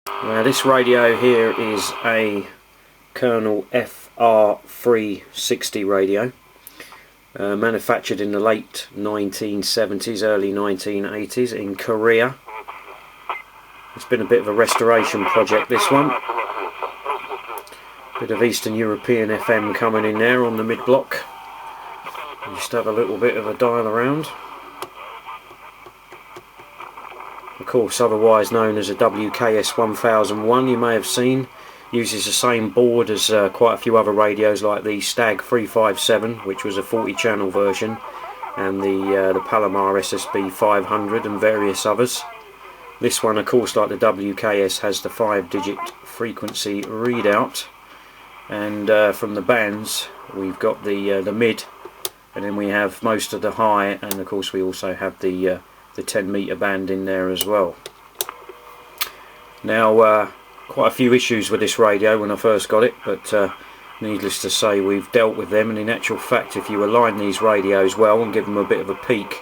Now this radio here is a Colonel FR360 radio, manufactured in the late 1970s, early 1980s in Korea. It's been a bit of a restoration project, this one. Bit of Eastern European FM coming in there on the mid-block. Just have a little bit of a dial around. Of course, otherwise known as a WKS-1001, you may have seen. Uses the same board as quite a few other radios, like the Stag 357, which was a 40-channel version, and the Palomar Ssb 500 and various others. This one, of course, like the WKS, has the 5-digit frequency readout, and from the bands we've got the mid, and then we have most of the high, and of course we also have the 10-meter band in there as well. Now, quite a few issues with this radio when I first got it, but needless to say, we've dealt with them, and in actual fact, if you align these radios well and give them a bit of a peak,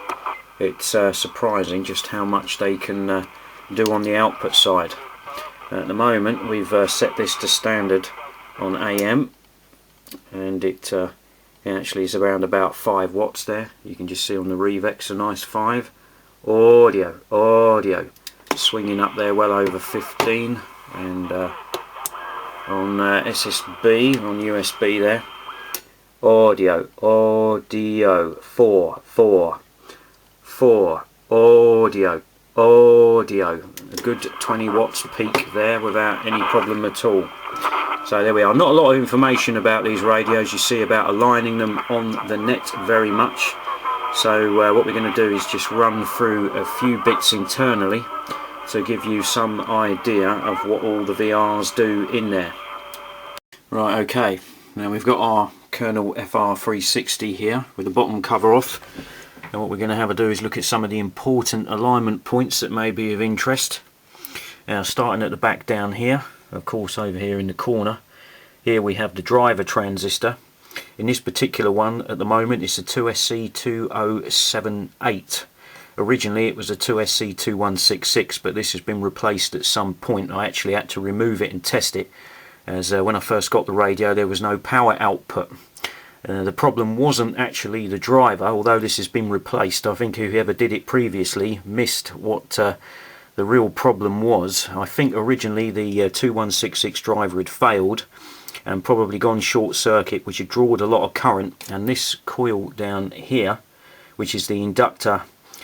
it's surprising just how much they can do on the output side. At the moment, we've set this to standard on AM, and it actually is around about 5 watts there. You can just see on the Revex a nice 5. Audio, swinging up there well over 15, and on SSB, on USB there, audio, 4, audio, a good 20 watts peak there without any problem at all. So there we are. Not a lot of information about these radios. You see about aligning them on the net very much. So what we're going to do is just run through a few bits internally to give you some idea of what all the VRs do in there. Right, okay, now we've got our Colonel FR360 here with the bottom cover off, and what we're going to have to do is look at some of the important alignment points that may be of interest. Now, starting at the back down here, of course over here in the corner, here we have the driver transistor. In this particular one at the moment it's a 2SC2078. Originally it was a 2SC2166, but this has been replaced at some point. I actually had to remove it and test it, as when I first got the radio there was no power output. The problem wasn't actually the driver, although this has been replaced. I think whoever did it previously missed what the real problem was. I think originally the 2166 driver had failed and probably gone short circuit, which had drawn a lot of current, and this coil down here, which is the inductor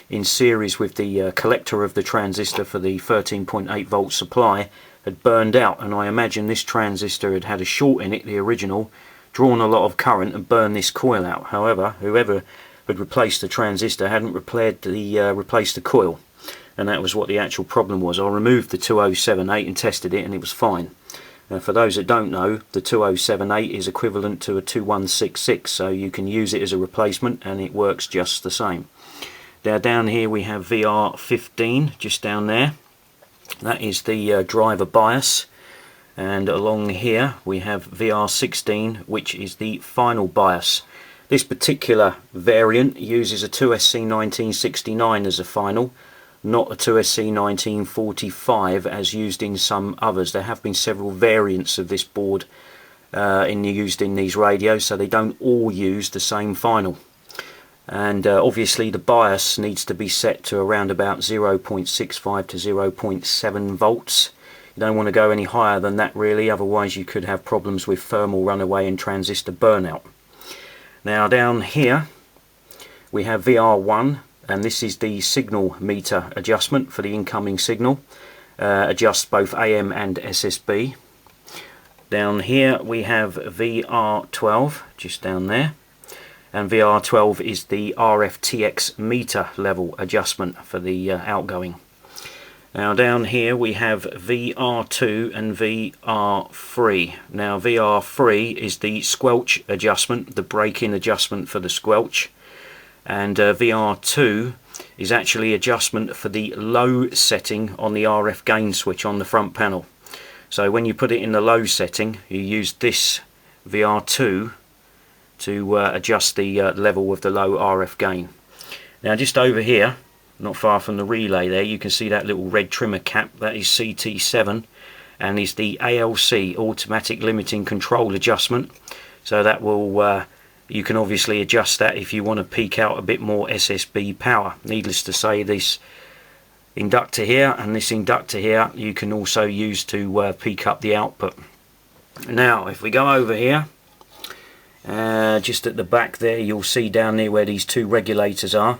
in series with the collector of the transistor for the 13.8 volt supply, had burned out, and I imagine this transistor had had a short in it, the original, drawn a lot of current and burned this coil out. However, whoever had replaced the transistor hadn't replaced the coil, and that was what the actual problem was. I removed the 2078 and tested it, and it was fine. For those that don't know, the 2078 is equivalent to a 2166, so you can use it as a replacement and it works just the same. Now down here we have VR15, just down there. That is the driver bias, and along here we have VR16, which is the final bias. This particular variant uses a 2SC1969 as a final, not a 2SC1945 as used in some others. There have been several variants of this board used in these radios, so they don't all use the same final. And obviously the bias needs to be set to around about 0.65 to 0.7 volts. You don't want to go any higher than that really, otherwise you could have problems with thermal runaway and transistor burnout. Now down here we have VR1, and this is the signal meter adjustment for the incoming signal. Adjusts both AM and SSB. Down here we have VR12, just down there, and VR12 is the RFTX meter level adjustment for the outgoing. Now down here we have VR2 and VR3. Now VR3 is the squelch adjustment, the break-in adjustment for the squelch, and VR2 is actually adjustment for the low setting on the RF gain switch on the front panel. So when you put it in the low setting, you use this VR2 to adjust the level of the low RF gain. Now just over here, not far from the relay there, you can see that little red trimmer cap. That is CT7 and is the ALC, automatic limiting control adjustment. So that will you can obviously adjust that if you want to peak out a bit more SSB power. Needless to say, this inductor here and this inductor here you can also use to peak up the output. Now if we go over here, just at the back there, you'll see down there where these two regulators are.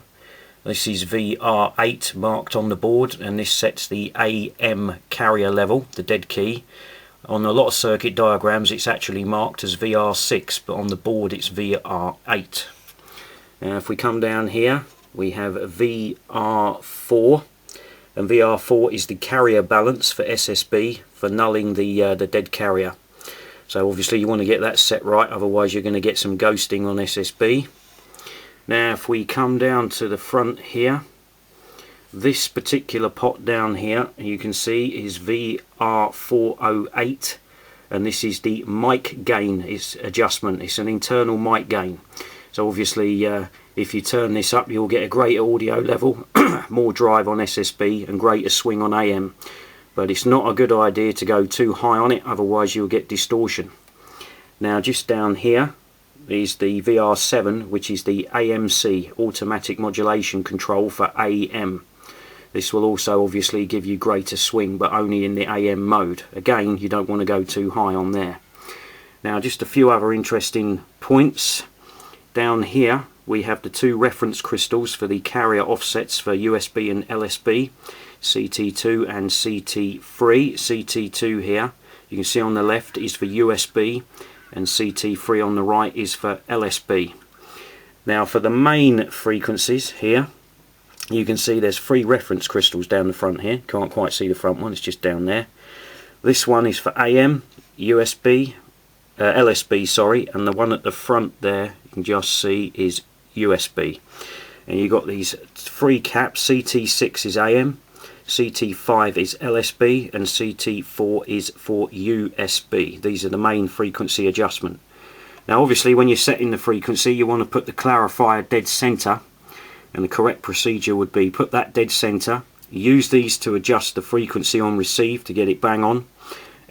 This is VR8 marked on the board, and this sets the AM carrier level, the dead key. On a lot of circuit diagrams it's actually marked as VR6, but on the board it's VR8. Now if we come down here, we have VR4, and VR4 is the carrier balance for SSB for nulling the dead carrier. So obviously you want to get that set right, otherwise you're going to get some ghosting on SSB. Now if we come down to the front here, this particular pot down here you can see is VR408, and this is the mic gain adjustment. It's an internal mic gain. So obviously if you turn this up you'll get a greater audio level, more drive on SSB and greater swing on AM. But it's not a good idea to go too high on it, otherwise you'll get distortion. Now just down here is the VR7, which is the AMC, automatic modulation control for AM. This will also obviously give you greater swing, but only in the AM mode. Again, you don't want to go too high on there. Now just a few other interesting points. Down here we have the two reference crystals for the carrier offsets for USB and LSB, CT2 and CT3. CT2 here, you can see on the left, is for USB, and CT3 on the right is for LSB. Now for the main frequencies here, you can see there's three reference crystals down the front here. Can't quite see the front one, it's just down there. This one is for AM, USB, LSB, sorry, and the one at the front there you can just see is USB. And you've got these three caps. CT6 is AM, CT5 is LSB, and CT4 is for USB. These are the main frequency adjustment. Now obviously when you're setting the frequency you want to put the clarifier dead center, and the correct procedure would be put that dead center, use these to adjust the frequency on receive to get it bang on,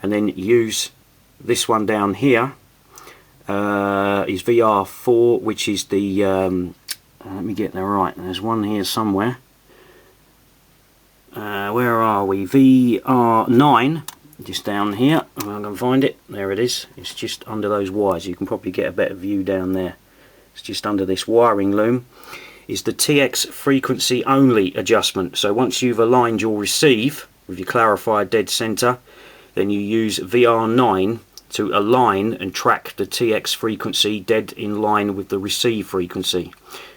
and then use this one down here is VR4, which is the let me get that right, there's one here somewhere. Where are we? VR9, just down here. If I can find it, there it is. It's just under those wires. You can probably get a better view down there. It's just under this wiring loom. Is the TX frequency only adjustment. So once you've aligned your receive with your clarifier dead center, then you use VR9 to align and track the TX frequency dead in line with the receive frequency.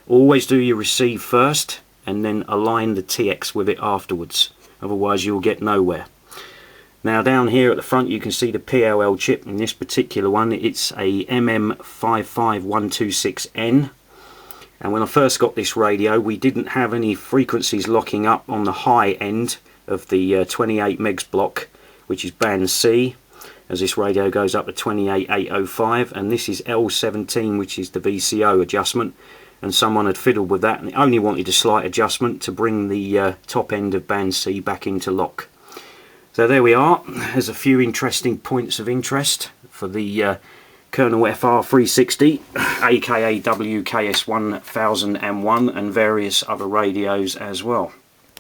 Always do your receive first and then align the TX with it afterwards, otherwise you'll get nowhere. Now down here at the front you can see the PLL chip. In this particular one it's a MM55126N, and when I first got this radio we didn't have any frequencies locking up on the high end of the 28 megs block, which is band C, as this radio goes up to 28805, and this is L17, which is the VCO adjustment, and someone had fiddled with that and it only wanted a slight adjustment to bring the top end of band C back into lock. So there we are. There's a few interesting points of interest for the Colonel FR360, aka WKS-1001, and various other radios as well.